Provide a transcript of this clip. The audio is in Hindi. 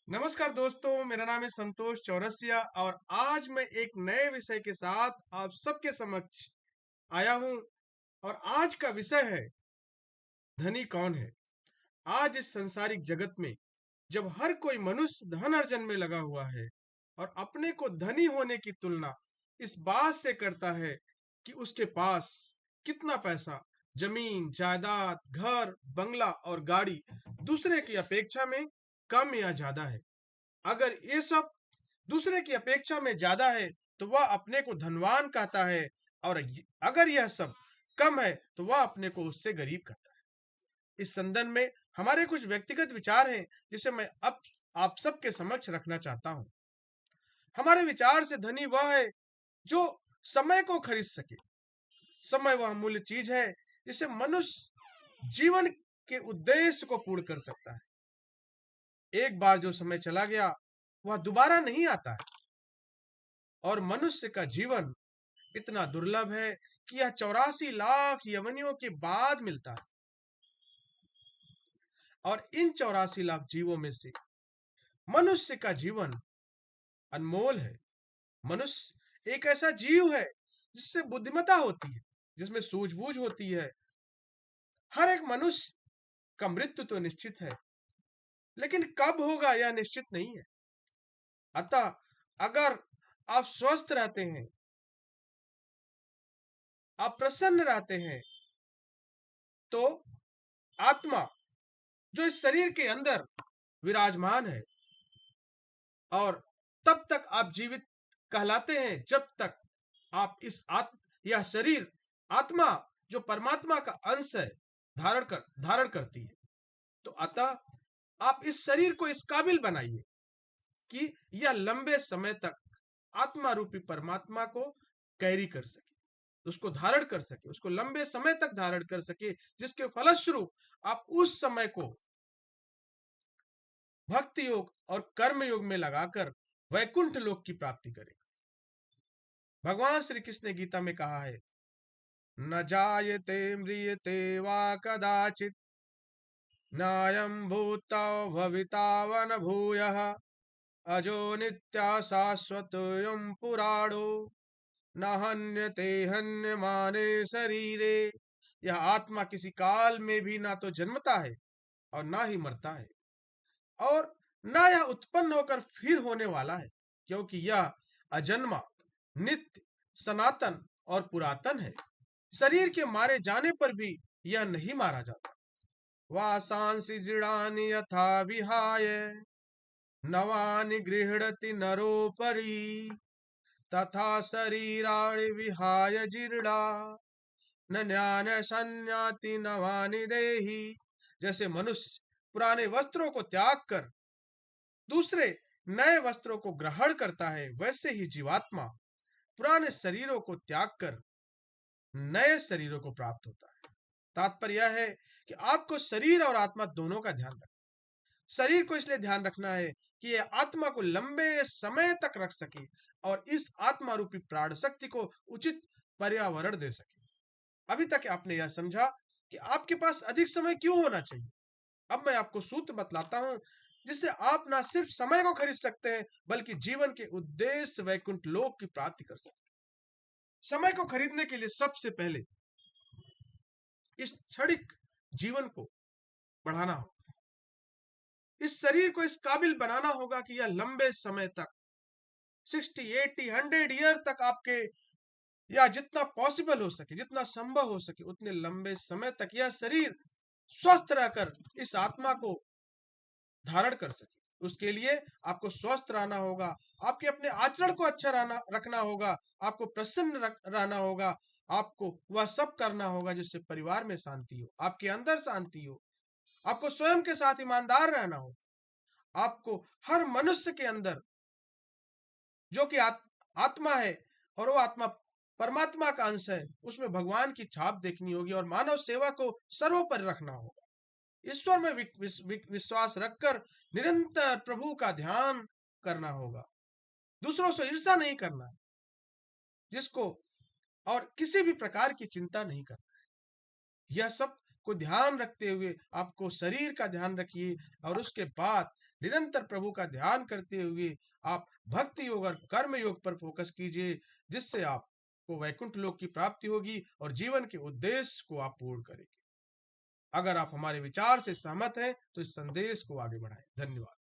नमस्कार दोस्तों, मेरा नाम है संतोष चौरसिया और आज मैं एक नए विषय के साथ आप सबके समक्ष आया हूं। और आज का विषय है धनी कौन है। आज इस संसारिक जगत में जब हर कोई मनुष्य धन अर्जन में लगा हुआ है और अपने को धनी होने की तुलना इस बात से करता है कि उसके पास कितना पैसा, जमीन जायदाद, घर बंगला और गाड़ी दूसरे की अपेक्षा में कम या ज्यादा है। अगर ये सब दूसरे की अपेक्षा में ज्यादा है तो वह अपने को धनवान कहता है, और अगर यह सब कम है तो वह अपने को उससे गरीब कहता है। इस संदर्भ में हमारे कुछ व्यक्तिगत विचार हैं जिसे मैं अब आप सबके समक्ष रखना चाहता हूं। हमारे विचार से धनी वह है जो समय को खरीद सके। समय वह अमूल्य चीज है जिसे मनुष्य जीवन के उद्देश्य को पूर्ण कर सकता है। एक बार जो समय चला गया वह दोबारा नहीं आता है, और मनुष्य का जीवन इतना दुर्लभ है कि यह 84 लाख यवनियों के बाद मिलता है। और इन 84 लाख जीवों में से मनुष्य का जीवन अनमोल है। मनुष्य एक ऐसा जीव है जिससे बुद्धिमत्ता होती है, जिसमें सूझबूझ होती है। हर एक मनुष्य का मृत्यु तो निश्चित है, लेकिन कब होगा यह निश्चित नहीं है। अतः अगर आप स्वस्थ रहते हैं, आप प्रसन्न रहते हैं, तो आत्मा जो इस शरीर के अंदर विराजमान है, और तब तक आप जीवित कहलाते हैं जब तक आप यह शरीर, आत्मा जो परमात्मा का अंश है, धारण करती है। तो अतः आप इस शरीर को इस काबिल बनाइए कि यह लंबे समय तक आत्मा रूपी परमात्मा को कैरी कर सके, उसको धारण कर सके, उसको लंबे समय तक धारण कर सके, जिसके फलस्वरूप आप उस समय को भक्ति योग और कर्म योग में लगाकर वैकुंठ लोक की प्राप्ति करें। भगवान श्री कृष्ण ने गीता में कहा है, न जायते म्रियते वा कदाचित नायं भूता भविता वा न भूयः अजो नित्या शाश्वतोऽयं पुराणो न हन्यते हन्यमाने शरीरे। यह आत्मा किसी काल में भी ना तो जन्मता है और ना ही मरता है, और ना यह उत्पन्न होकर फिर होने वाला है, क्योंकि यह अजन्मा, नित्य, सनातन और पुरातन है। शरीर के मारे जाने पर भी यह नहीं मारा जाता। वासांसि जीर्णानि यथा विहाय नवानि गृह्णति नरोपरि तथा शरीराणि विहाय जीर्णा न न्यान संयाति नवानि देहि। जैसे मनुष्य पुराने वस्त्रों को त्याग कर दूसरे नए वस्त्रों को ग्रहण करता है, वैसे ही जीवात्मा पुराने शरीरों को त्याग कर नए शरीरों को प्राप्त होता है। तात्पर्य यह है कि आपको शरीर और आत्मा दोनों का ध्यान रखना। शरीर को इसलिए ध्यान रखना है कि यह आत्मा को लंबे समय तक रख सके और इस आत्मा रूपी प्राण शक्ति को उचित पर्यावरण दे सके। अभी तक आपने यह समझा कि आपके पास अधिक समय क्यों होना चाहिए। अब मैं आपको सूत्र बतलाता हूं जिससे आप ना सिर्फ समय को खरीद सकते हैं, बल्कि जीवन के उद्देश्य वैकुंठ लोक की प्राप्ति कर सकते हैं। समय को खरीदने के लिए सबसे पहले इस क्षणिक जीवन को बढ़ाना होगा। इस शरीर को इस काबिल बनाना होगा कि यह लंबे समय तक 60, 80, 100 ईयर तक आपके, या जितना पॉसिबल हो सके, जितना संभव हो सके, उतने लंबे समय तक यह शरीर स्वस्थ रहकर इस आत्मा को धारण कर सके। उसके लिए आपको स्वस्थ रहना होगा, आपके अपने आचरण को अच्छा रखना होगा, आपको प्रसन्न रहना होगा, आपको वह सब करना होगा जिससे परिवार में शांति हो, आपके अंदर शांति हो। आपको स्वयं के साथ ईमानदार रहना हो। आपको हर मनुष्य के अंदर जो कि आत्मा है, और वो आत्मा परमात्मा का अंश है, उसमें भगवान की छाप देखनी होगी, और मानव सेवा को सर्वोपरि रखना होगा। ईश्वर में विश्वास रखकर निरंतर प्रभु का ध्यान करना होगा। दूसरों से ईर्ष्या नहीं करना है, जिसको और किसी भी प्रकार की चिंता नहीं करना है। यह सब को ध्यान रखते हुए आपको शरीर का ध्यान रखिए, और उसके बाद निरंतर प्रभु का ध्यान करते हुए आप भक्ति योग और कर्म योग पर फोकस कीजिए, जिससे आपको वैकुंठ लोक की प्राप्ति होगी और जीवन के उद्देश्य को आप पूर्ण करेंगे। अगर आप हमारे विचार से सहमत हैं तो इस संदेश को आगे बढ़ाएं। धन्यवाद।